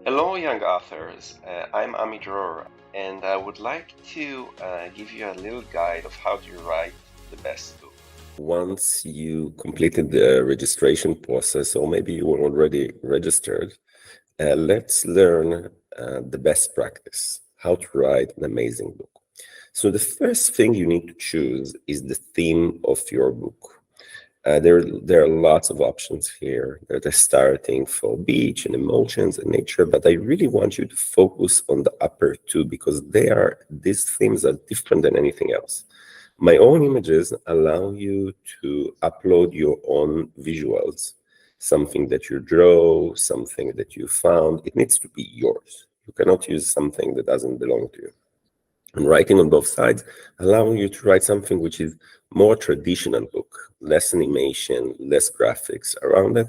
Hello, young authors. I'm Dror, and I would like to give you a little guide of how to write the best book. Once you completed the registration process, or maybe you were already registered, let's learn the best practice, how to write an amazing book. So the first thing you need to choose is the theme of your book. There are lots of options here. They're starting for beach and emotions and nature, but I really want you to focus on the upper two because these themes are different than anything else. My own images allow you to upload your own visuals, something that you draw, something that you found. It needs to be yours. You cannot use something that doesn't belong to you. And writing on both sides, allowing you to write something which is more traditional book, less animation, less graphics around it.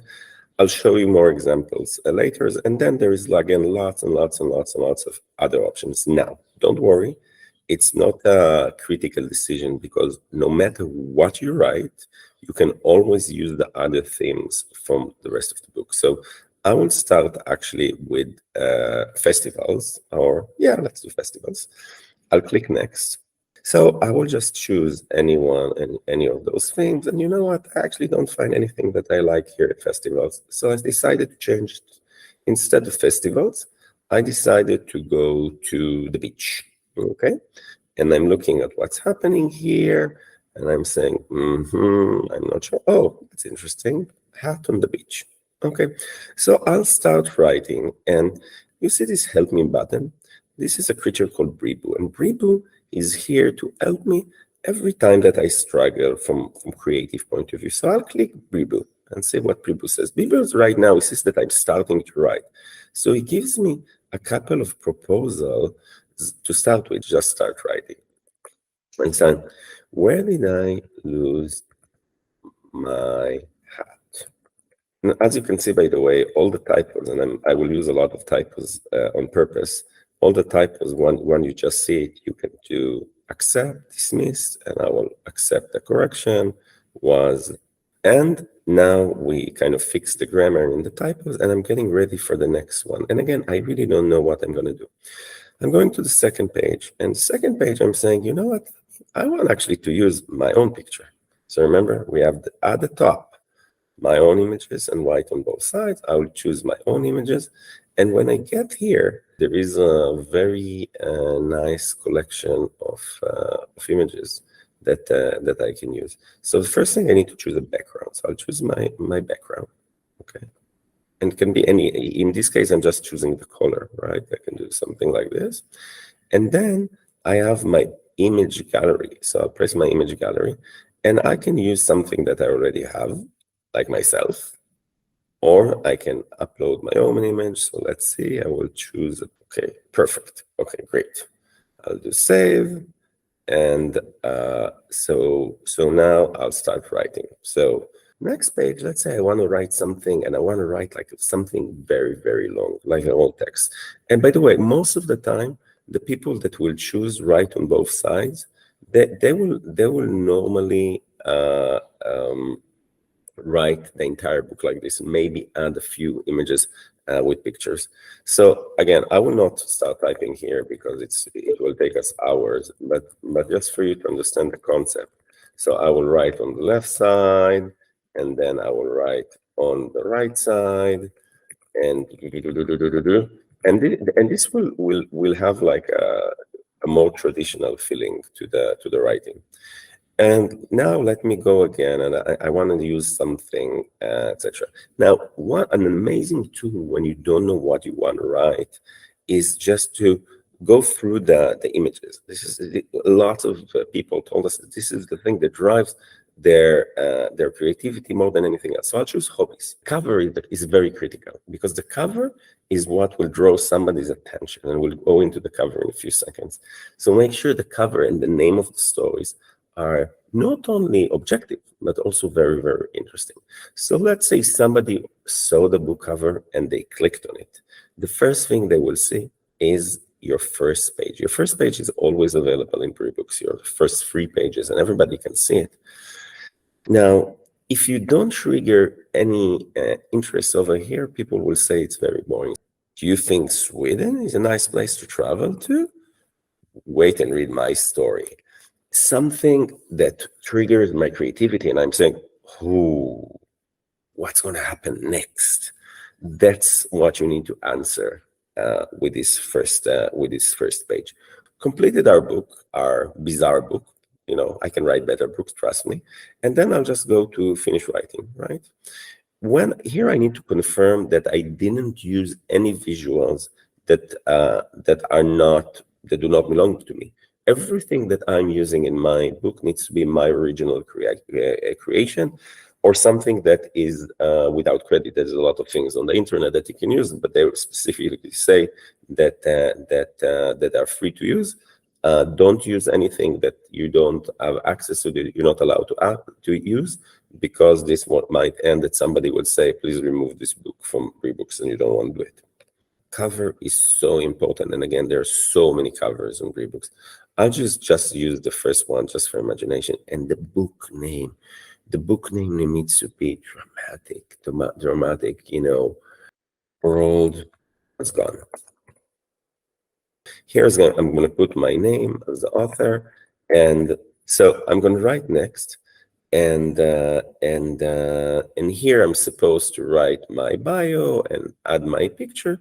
I'll show you more examples later. And then there is, again, lots and lots and lots and lots of other options. Now, don't worry. It's not a critical decision because no matter what you write, you can always use the other themes from the rest of the book. So I will start actually with festivals, let's do festivals. I'll click next. So I will just choose any of those themes. And you know what? I actually don't find anything that I like here at festivals. So I decided to change it. Instead of festivals, I decided to go to the beach. Okay. And I'm looking at what's happening here. And I'm saying, I'm not sure. Oh, it's interesting. Hat on the beach. Okay. So I'll start writing. And you see this help me button. This is a creature called BriBooks, and BriBooks is here to help me every time that I struggle from creative point of view. So I'll click BriBooks and see what BriBooks says. BriBooks right now says that I'm starting to write. So it gives me a couple of proposals to start with, just start writing. And so, where did I lose my hat? Now, as you can see, by the way, all the typos, and I will use a lot of typos on purpose. All the typos, when you just see it, you can do accept, dismiss, and I will accept the correction and now we kind of fix the grammar and the typos, and I'm getting ready for the next one. And again, I really don't know what I'm going to do. I'm going to the second page, and the second page, I'm saying, you know what? I want actually to use my own picture. So remember, we have at the top, my own images and write on both sides. I will choose my own images. And when I get here, there is a very nice collection of images that I can use. So the first thing I need to choose a background. So I'll choose my background, okay? And it can be any, in this case, I'm just choosing the color, right? I can do something like this. And then I have my image gallery. So I'll press my image gallery and I can use something that I already have, like myself, or I can upload my own image. So let's see, I will choose, okay, perfect. Okay, great. I'll do save. And so now I'll start writing. So next page, let's say I want to write something and I want to write like something very, very long, like an old text. And by the way, most of the time, the people that will choose write on both sides, they will normally write the entire book like this, maybe add a few images with pictures. So again, I will not start typing here because it will take us hours, but just for you to understand the concept. So I will write on the left side, and then I will write on the right side, and this will have like a more traditional feeling to the writing. And now let me go again, and I want to use something, etc. Now, what an amazing tool when you don't know what you want to write is just to go through the images. This is lots of people told us that this is the thing that drives their creativity more than anything else. So I'll choose hobbies. Cover is very critical because the cover is what will draw somebody's attention, and we'll go into the cover in a few seconds. So make sure the cover and the name of the stories are not only objective, but also very, very interesting. So let's say somebody saw the book cover and they clicked on it. The first thing they will see is your first page. Your first page is always available in BriBooks, your first 3 pages, and everybody can see it. Now, if you don't trigger any interest over here, people will say it's very boring. Do you think Sweden is a nice place to travel to? Wait and read my story. Something that triggers my creativity, and I'm saying, "Ooh, what's going to happen next?" That's what you need to answer with this first page. Completed our book, our bizarre book. I can write better books, trust me. And then I'll just go to finish writing, right? When here I need to confirm that I didn't use any visuals that do not belong to me. Everything that I'm using in my book needs to be my original creation, or something that is without credit. There's a lot of things on the internet that you can use, but they specifically say that are free to use. Don't use anything that you don't have access to, that you're not allowed to use, because this might end that somebody will say, please remove this book from BriBooks, and you don't want to do it. Cover is so important. And again, there are so many covers on BriBooks. I'll just use the first one just for imagination. And the book name needs to be dramatic, world. It's gone. I'm going to put my name as the author. And so I'm going to write next. And here I'm supposed to write my bio and add my picture.